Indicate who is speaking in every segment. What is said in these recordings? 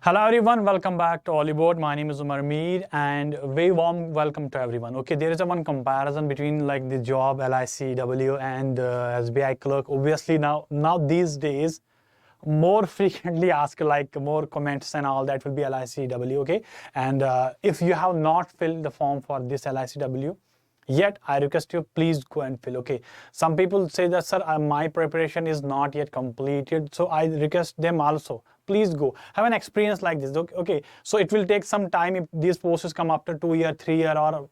Speaker 1: Hello everyone, welcome back to Oliveboard. My name is Umar Mir and very warm welcome to everyone. Okay, there is a one comparison between like the job LIC AAO and SBI Clerk. Obviously now these days more frequently asked, like more comments and all that will be LIC AAO. Okay, and if you have not filled the form for this LIC AAO yet, I request you please go and fill. Okay, some people say that sir, my preparation is not yet completed, so I request them also please go have an experience like this. Okay, so it will take some time if these posts come after 2 year 3 year or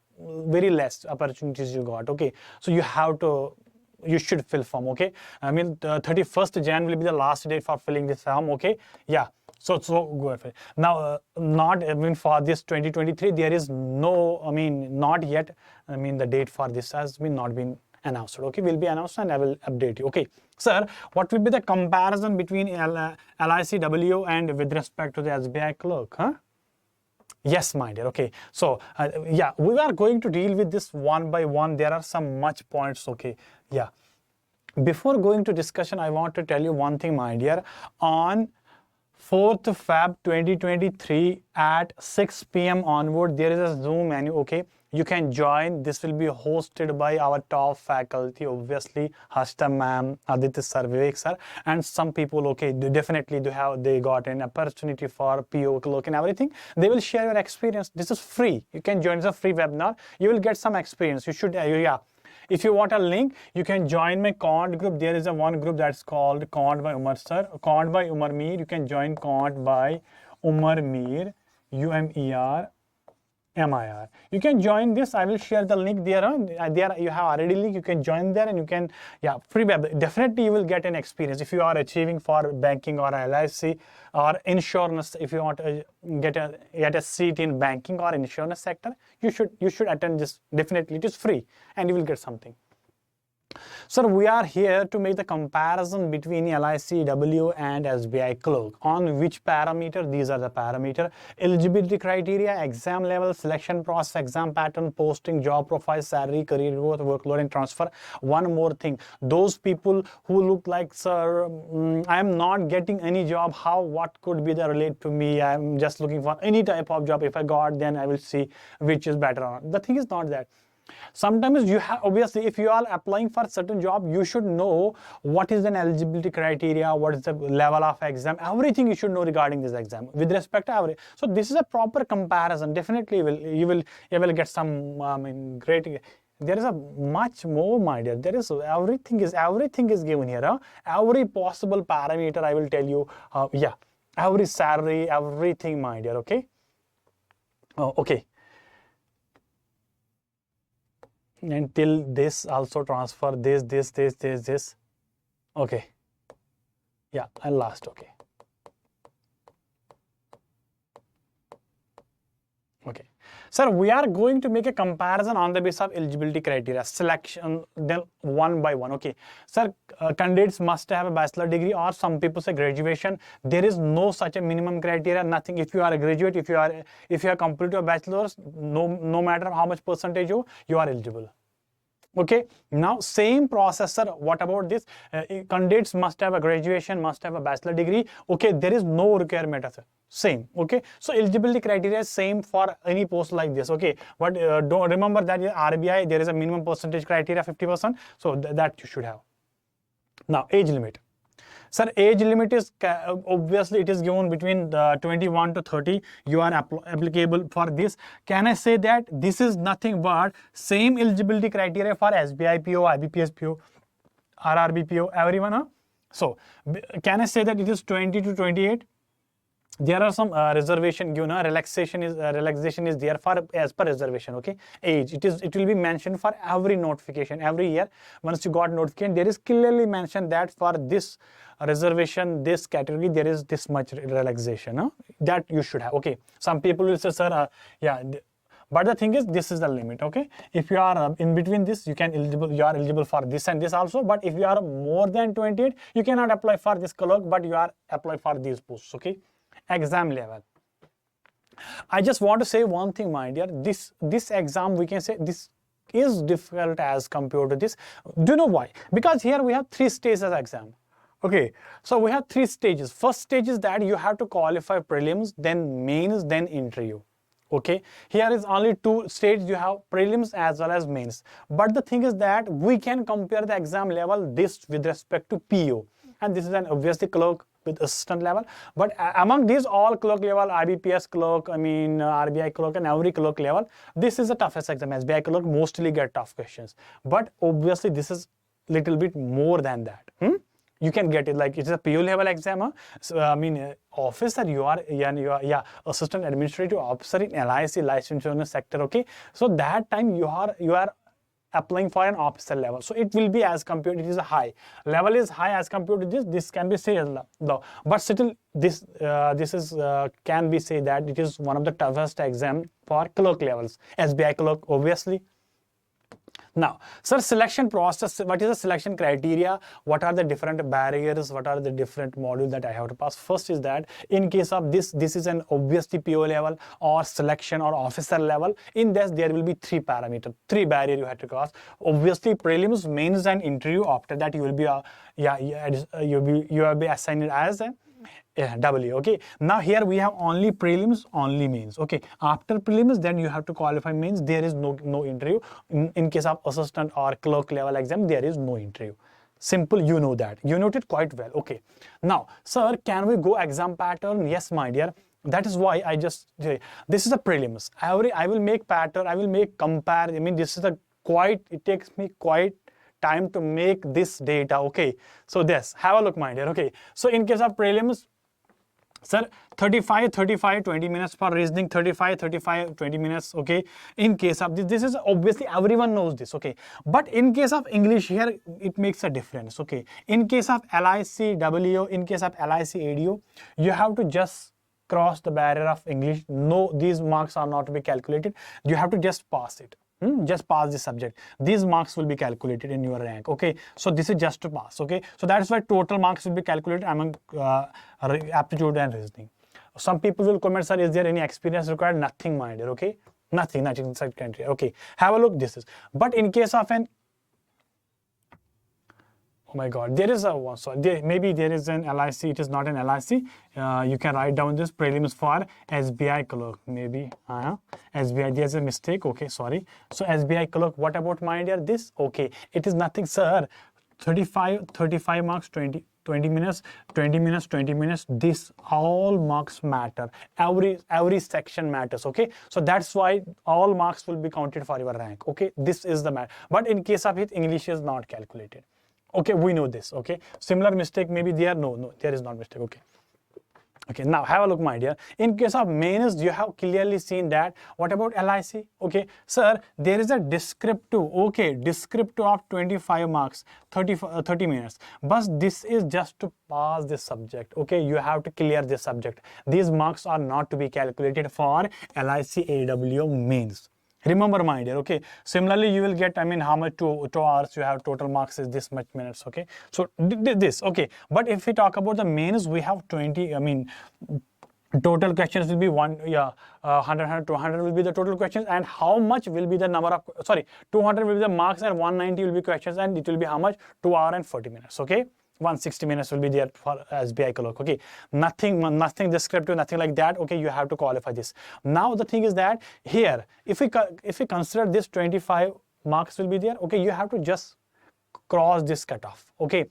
Speaker 1: very less opportunities you got. Okay, so you should fill form. Okay, I mean 31st Jan will be the last date for filling this form. Okay, yeah, so go ahead. Now not even for this 2023 there is no, I mean not yet, I mean the date for this has been not been announced. Okay, will be announced and I will update you. Okay, sir, what will be the comparison between LIC AAO and with respect to the SBI Clerk? Huh? Yes, my dear. Okay, so yeah, we are going to deal with this one by one. There are some much points. Okay, yeah, before going to discussion I want to tell you one thing, my dear. On 4th Feb 2023 at 6 p.m. onward there is a Zoom menu. Okay, you can join. This will be hosted by our top faculty, obviously Hashta ma'am, Aditya sir, Vivek sir, and some people. Okay, they got an opportunity for PO clerk and everything. They will share your experience. This is free. You can join. It's a free webinar. You will get some experience. You should yeah. If you want a link, you can join my Cont group. There is a one group that's called Cont by Umar sir, Cont by Umar Mir. You can join Cont by Umar Mir, UMER. MIR. You can join this. I will share the link there. There you have already link. You can join there and you can, yeah, free web. Definitely you will get an experience if you are achieving for banking or LIC or insurance. If you want to get a seat in banking or insurance sector, you should attend this. Definitely, it is free and you will get something. Sir, we are here to make the comparison between LIC AAO and SBI Clerk. On which parameter? These are the parameter: eligibility criteria, exam level, selection process, exam pattern, posting, job profile, salary, career growth, workload and transfer. One more thing, those people who look like, sir, I am not getting any job, what could be the relate to me? I am just looking for any type of job. If I got, then I will see which is better or not. The thing is not that. Sometimes you have, obviously if you are applying for certain job, you should know what is an eligibility criteria, what is the level of exam, everything you should know regarding this exam with respect to average. So this is a proper comparison. Definitely you will get some great. There is a much more, my dear. There is everything is given here. Huh? Every possible parameter I will tell you. Yeah, every salary, everything, my dear. Okay. Oh, okay. Until this also transfer this. Okay, yeah, and last. Okay, okay, sir, we are going to make a comparison on the basis of eligibility criteria, selection, then one by one. Okay, sir, candidates must have a bachelor degree or some people say graduation. There is no such a minimum criteria, nothing. If you are a graduate, if you have completed your bachelor's, no matter how much percentage you are eligible. Okay, now same processor. What about this? Candidates must have a graduation, must have a bachelor degree. Okay, there is no requirement of same. Okay, so eligibility criteria is same for any post like this. Okay, but don't remember that RBI there is a minimum percentage criteria 50%. So that you should have. Now age limit. Sir, age limit is obviously it is given between 21 to 30. You are applicable for this. Can I say that this is nothing but same eligibility criteria for SBI PO, IBPS PO, RRB PO, everyone? Huh? So can I say that it is 20 to 28? There are some reservation given. Relaxation is there for as per reservation. Okay, age it will be mentioned for every notification every year. Once you got notification, there is clearly mentioned that for this reservation, this category, there is this much relaxation. That you should have. Okay, some people will say, sir, yeah. But the thing is, this is the limit. Okay, if you are in between this, you are eligible for this and this also. But if you are more than 28, you cannot apply for this clerk, but you are apply for these posts. Okay. Exam level. I just want to say one thing, my dear. This exam, we can say this is difficult as compared to this. Do you know why? Because here we have 3 stages of exam. Okay, so we have three stages. First stage is that you have to qualify prelims, then mains, then interview. Okay, here is only two stages. You have prelims as well as mains. But the thing is that we can compare the exam level this with respect to PO, and this is an obviously clerk with assistant level. But among these all clerk level, IBPS clerk, RBI clerk, and every clerk level, this is the toughest exam. SBI clerk mostly get tough questions, but obviously this is little bit more than that. You can get it like it's a PO level exam. So, officer, you are assistant administrative officer in LIC life insurance sector. Okay, so that time you are applying for an officer level, so it will be as compared, it is a high level, is high as compared to this can be said low, but still this is can be said that it is one of the toughest exam for clerk levels, SBI clerk obviously. Now, sir, selection process, what is the selection criteria? What are the different barriers? What are the different modules that I have to pass? First is that in case of this is an obviously PO level or selection or officer level. In this, there will be three parameters, three barriers you have to cross. Obviously, prelims, mains, and interview. After that, you will be you will be assigned as a W. Okay, now here we have only prelims, only mains. Okay, after prelims, then you have to qualify mains. There is no interview. In case of assistant or clerk level exam, there is no interview. Simple, you know that. You noted quite well. Okay, now, sir, can we go exam pattern? Yes, my dear. That is why I just say this is a prelims. I will make pattern. I will make compare. This is it takes me quite time to make this data. Okay, so this, have a look, my dear. Okay, so in case of prelims, sir, 35, 20 minutes for reasoning, 35, 20 minutes. Okay, in case of this is obviously everyone knows this. Okay, but in case of English, here it makes a difference. Okay, in case of LIC AAO, in case of LIC AAO, you have to just cross the barrier of English. No, these marks are not to be calculated. You have to just pass it. Just pass the subject. These marks will be calculated in your rank. Okay, so this is just to pass. Okay, so that's why total marks will be calculated among aptitude and reasoning. Some people will comment, sir, is there any experience required? Nothing, my dear. Okay, nothing inside country. Okay, have a look. This is, but in case of an, oh my God, there is a one. So maybe there is an LIC. It is not an LIC. You can write down this prelims for SBI clerk. Maybe SBI. There's a mistake. Okay, sorry. So SBI clerk. What about my dear? This. Okay, it is nothing, sir. 35 marks. 20 minutes. 20 minutes. This all marks matter. Every section matters. Okay, so that's why all marks will be counted for your rank. Okay, this is the matter. But in case of it, English is not calculated. Okay, we know this. Okay, similar mistake maybe there. No, there is not mistake. Okay, now have a look, my dear. In case of mains, you have clearly seen that. What about LIC? Okay, sir, there is a descriptive. Okay, descriptive of 25 marks, 30 minutes. But this is just to pass this subject. Okay, you have to clear this subject. These marks are not to be calculated for LIC AAO mains. Remember, my dear. Okay, similarly you will get, how much 2 hours you have, total marks is this much minutes. Okay, so this. Okay, but if we talk about the mains, we have 20, total questions will be 100 200 will be the total questions, and how much will be the number of, 200 will be the marks and 190 will be questions, and it will be how much, 2 hours and 40 minutes. Okay, 160 minutes will be there for SBI clerk. Okay, nothing descriptive, nothing like that. Okay, you have to qualify this. Now the thing is that here, if we consider this 25 marks will be there. Okay, you have to just cross this cutoff. Okay,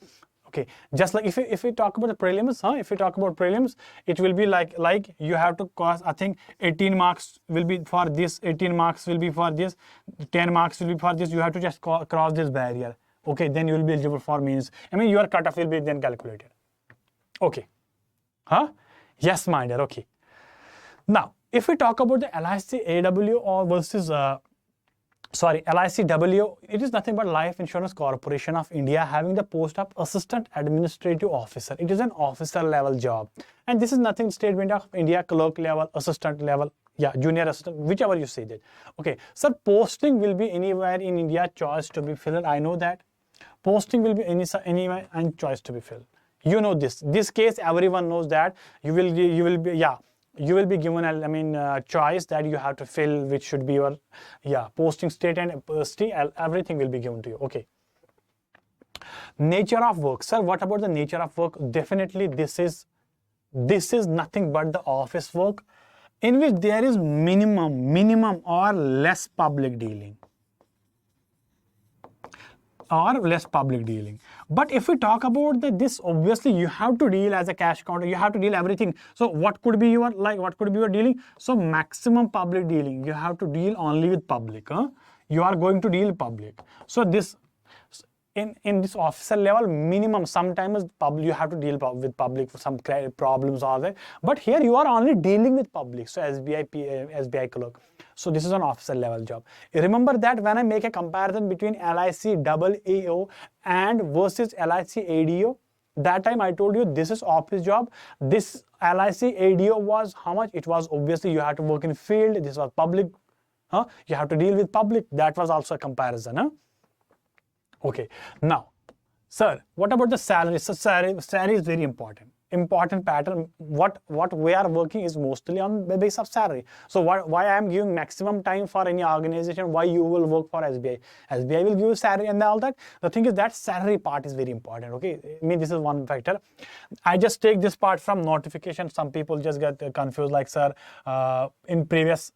Speaker 1: just like if we talk about the prelims, if we talk about prelims, it will be like you have to cross, I think 18 marks will be for this, 18 marks will be for this, 10 marks will be for this. You have to just cross this barrier. Okay, then you will be eligible for means. Your cutoff will be then calculated. Okay. Yes, my dear. Okay. Now, if we talk about the LIC AAO or versus LIC AAO, it is nothing but Life Insurance Corporation of India, having the post of Assistant Administrative Officer. It is an officer level job. And this is nothing State Bank of India, clerk level, assistant level, junior assistant, whichever you say that. Okay, so posting will be anywhere in India, choice to be filled. I know that. Posting will be anywhere and choice to be filled. You know this. This case, everyone knows that you will be given a choice that you have to fill, which should be your posting state and state. Everything will be given to you. Okay. Nature of work. Sir, what about the nature of work? Definitely this is nothing but the office work in which there is minimum or less public dealing. But if we talk about this, obviously you have to deal as a cash counter, you have to deal everything. So what could be your dealing? So maximum public dealing, you have to deal only with public. You are going to deal public. So this in this officer level, minimum sometimes public, you have to deal with public for some problems are there. But here you are only dealing with public. So SBI Clerk. So this is an officer level job. Remember that when I make a comparison between LIC AAO and versus LIC ADO, that time I told you this is office job. This LIC ADO was how much? It was obviously you have to work in field. This was public. You have to deal with public. That was also a comparison. Okay. Now, sir, what about the salary? So salary is very important. Important pattern. What we are working is mostly on the basis of salary. So why I am giving maximum time for any organization? Why you will work for SBI? SBI will give you salary and all that. The thing is that salary part is very important. Okay, I mean this is one factor. I just take this part from notification. Some people just get confused. Like, sir, in previous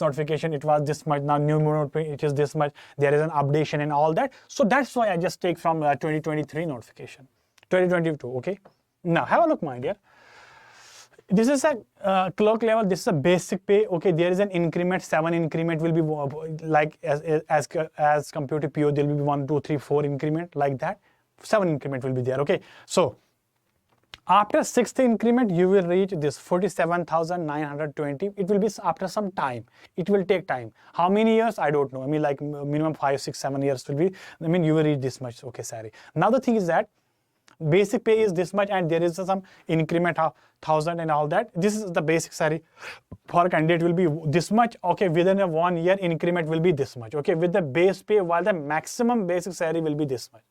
Speaker 1: notification it was this much, now new notification it is this much, there is an updation and all that. So that's why I just take from 2023 notification, 2022. Okay, now have a look, my dear. This is a clerk level. This is a basic pay. Okay, there is an increment. 7 increment will be like as compared to PO, there will be 1, 2, 3, 4 increment like that. 7 increment will be there. Okay, so after 6th increment, you will reach this 47,920. It will be after some time. It will take time. How many years? I don't know. I mean, like minimum 5, 6, 7 years will be. I mean, you will reach this much. Okay, sorry. Now the thing is that basic pay is this much, and there is some increment of 1,000 and all that. This is the basic salary for candidate will be this much. Okay, within a 1 year increment will be this much. Okay, with the base pay, while the maximum basic salary will be this much.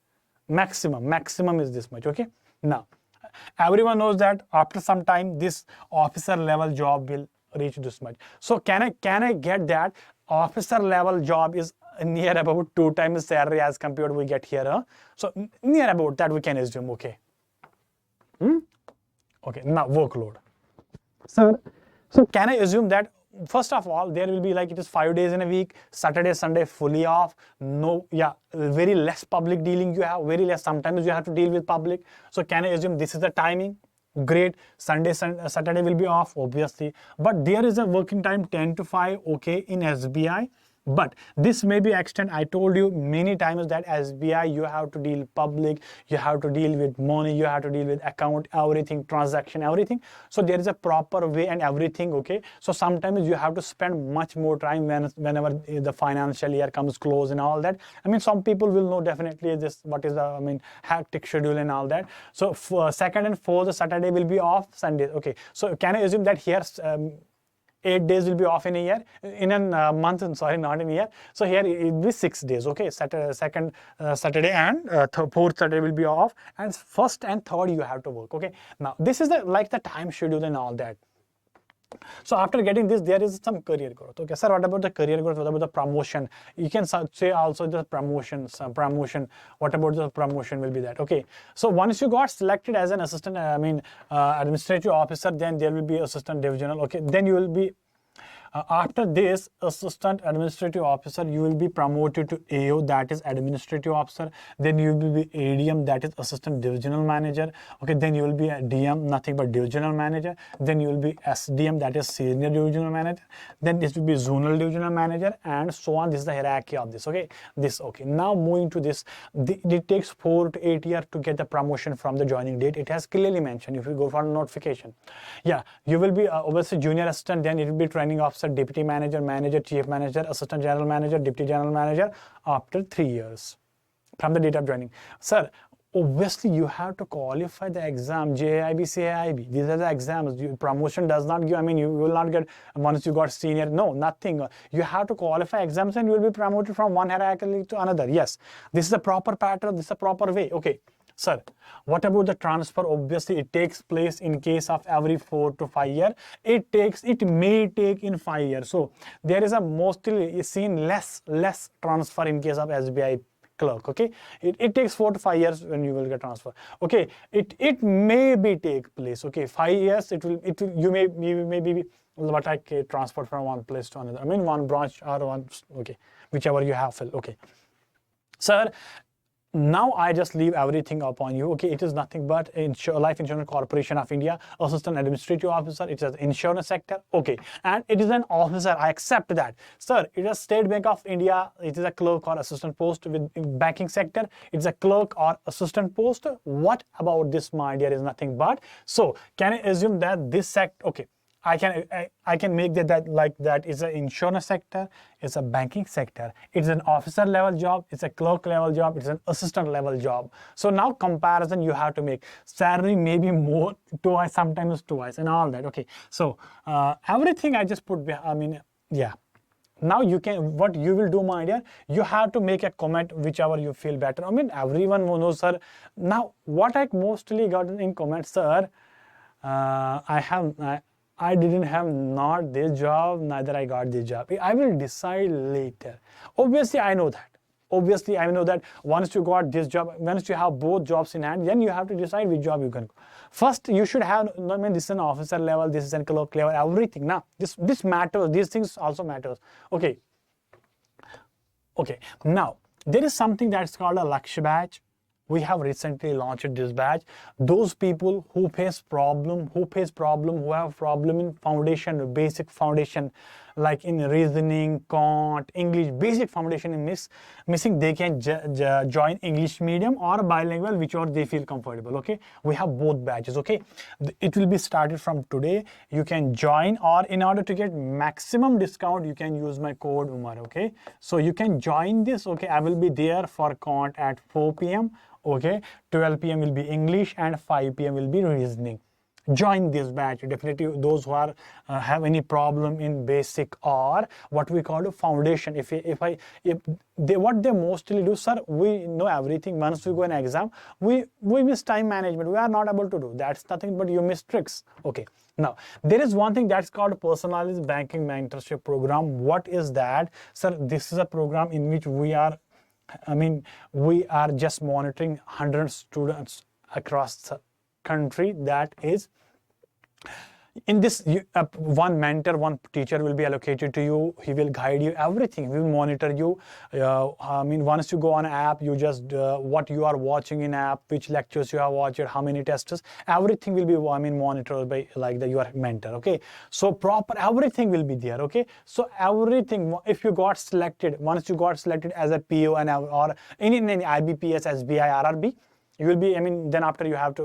Speaker 1: Maximum is this much. Okay, now everyone knows that after some time this officer level job will reach this much. So can I get that officer level job is near about 2 times salary as compared we get here? So near about that we can assume. Okay. Okay, now workload. So can I assume that first of all there will be like it is 5 days in a week, Saturday, Sunday fully off, no, yeah, very less public dealing you have, very less, sometimes you have to deal with public. So can I assume this is the timing? Great. Saturday will be off obviously, but there is a working time 10 to 5, okay, in SBI. But this may be extended. I told you many times that SBI you have to deal public, you have to deal with money, you have to deal with account, everything, transaction, everything. So there is a proper way and everything. Okay, so sometimes you have to spend much more time whenever the financial year comes close and all that. I mean, some people will know definitely this what is the hectic schedule and all that. So for 2nd and 4th Saturday will be off, Sunday. Okay, so can I assume that here 8 days will be off in a year, in a month, sorry, not in a year. So here it will be 6 days. Okay, Saturday, 2nd Saturday and 4th Saturday will be off, and 1st and 3rd you have to work. Okay, now this is like the time schedule and all that. So after getting this, there is some career growth. Okay, sir, what about the career growth? What about the promotion? You can say also the promotion. What about the promotion will be that? Okay, so once you got selected as an assistant, administrative officer, then there will be assistant divisional. Okay, then you will be after this assistant administrative officer, you will be promoted to AO, that is administrative officer. Then you will be ADM, that is assistant divisional manager. Okay, then you will be a DM, nothing but divisional manager. Then you will be SDM, that is senior divisional manager. Then this will be zonal divisional manager, and so on. This is the hierarchy of this. Okay, okay. Now moving to this, it takes 4 to 8 years to get the promotion from the joining date. It has clearly mentioned if you go for a notification. Yeah, you will be obviously junior assistant. Then it will be training officer, deputy manager, manager, chief manager, assistant general manager, deputy general manager after 3 years from the date of joining. Sir, obviously you have to qualify the exam, JAIIB, CAIIB. These are the exams. Promotion does not give, you will not get once you got senior. No, nothing. You have to qualify exams and you will be promoted from one hierarchy to another. Yes, this is a proper pattern. This is a proper way. Okay. Sir, what about the transfer? Obviously, it takes place in case of every 4 to 5 years. It may take in 5 years. So there is a mostly seen less transfer in case of SBI clerk. Okay, it takes 4 to 5 years when you will get transfer. Okay, it may be take place. Okay, 5 years it will you may be what I transferred from one place to another. I mean one branch or one, okay, whichever you have filled. Okay, sir, now I just leave everything upon you. Okay, it is nothing but Life Insurance Corporation of India, Assistant Administrative Officer. It is insurance sector. Okay, and it is an officer. I accept that, sir. It is State Bank of India. It is a clerk or assistant post with banking sector. It's a clerk or assistant post. What about this, my dear? Is nothing but. So can I assume that this sector? Okay, I can make that is an insurance sector, it's a banking sector, it's an officer level job, it's a clerk level job, it's an assistant level job. So now comparison you have to make. Salary maybe more, twice, sometimes twice, and all that. Okay, so everything I just put. I mean, yeah. Now you can, what you will do, my dear, you have to make a comment whichever you feel better. I mean, everyone knows, sir. Now what I mostly got in comments, sir, I didn't have not this job, neither I got this job. I will decide later. Obviously, I know that. Obviously, I know that once you got this job, once you have both jobs in hand, then you have to decide which job you can go. First, you should have, I mean, this is an officer level, this is a clerk level, everything. Now, this matters. These things also matters. Okay. Okay. Now, there is something that's called a Laksha Batch. We have recently launched this batch. Those people who face problem, who have problem in foundation, basic foundation, like in reasoning, quant, English, basic foundation is missing, they can join English medium or bilingual, whichever they feel comfortable. Okay, we have both batches. Okay, it will be started from today. You can join, or in order to get maximum discount, you can use my code Umar. Okay, so you can join this. Okay, I will be there for quant at 4 p.m. Okay, 12 p.m. will be English and 5 p.m. will be reasoning. Join this batch. Definitely those who are have any problem in basic or what we call a foundation. If what they mostly do, sir, we know everything. Once we go an exam, we miss time management. We are not able to do. That's nothing but you miss tricks. Okay. Now there is one thing that's called personalized banking mentorship program. What is that, sir? This is a program in which we are just monitoring 100 students across the country. That is, in this, one mentor, one teacher will be allocated to you. He will guide you, everything. He will monitor you. Once you go on an app, you just what you are watching in app, which lectures you have watched, how many tests, everything will be monitored by your mentor. Okay, so proper everything will be there. Okay, so everything, if you got selected, once you got selected as a PO and or in any IBPS, SBI, RRB, you will be, then after you have to,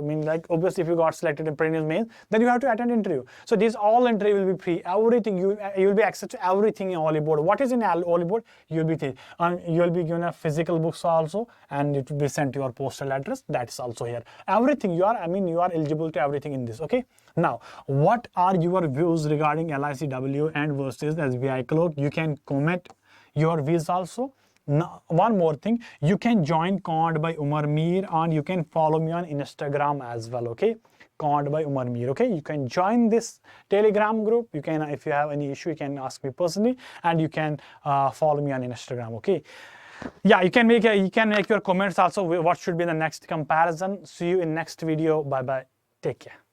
Speaker 1: obviously if you got selected in prelims mains, then you have to attend interview. So this all interview will be free. Everything, you will be access to everything in Oliveboard. What is in Oliveboard? You will be given a physical books also, and it will be sent to your postal address. That's also here. Everything you are eligible to everything in this. Okay. Now, what are your views regarding LICAAO and versus SBI Clerk? You can comment your views also. Now, one more thing, you can join Quant by Umar Mir, and you can follow me on Instagram as well. Okay, Quant by Umar Mir. Okay, you can join this Telegram group. You can, if you have any issue, you can ask me personally, and you can follow me on Instagram. Okay, yeah, you can make your comments also. What should be the next comparison? See you in next video. Bye bye. Take care.